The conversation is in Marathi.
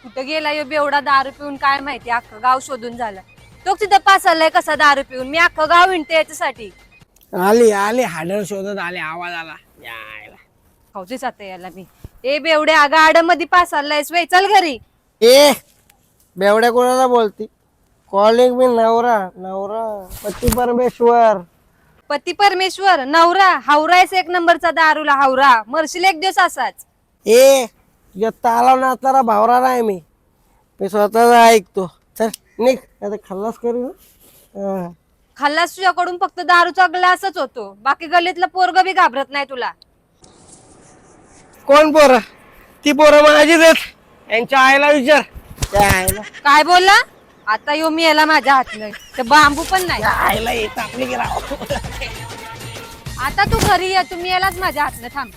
कुठं गेला यो बेवडा दारू पिऊन काय माहिती, अख्खं गाव शोधून झालं. तो तिथं पासलाय कसा दारू पिऊन, मी अख्खं गाव हिंडते याच्यासाठी. आली आली हाडर शोधत आले, आवाज आला यायला. खाऊचीच आता याला मी. ए बेवड्या गाड मध्ये पासलायस वे, चल घरी. ए बेवड्या कोणाला बोलती? कॉलिंग मी नवरा नवरा पती परमेश्वर. पती परमेश्वर नवरा हावरायस एक नंबरचा दारूला हावरा, मरशील एक दिवस असाच. ए तुझ्या तालाव नाचणारा भावरा नाही मी स्वतःच ऐकतो. चल निघ आता खल्लास करू. खाल्लास तुझ्याकडून फक्त दारूचा ग्लासच होतो, बाकी गल्लीतलं पोरग बी घाबरत नाही तुला. कोण पोरं? ती पोरं माझीच आहेत, यांच्या आईला विचार. त्या आईला काय बोलला आता? यो मी याला माझ्या हातनं, ते बांबू पण नाही. आईला येत आपली गेला. आता तू घरी ये, तुम्ही यालाच माझ्या हातनं थांब.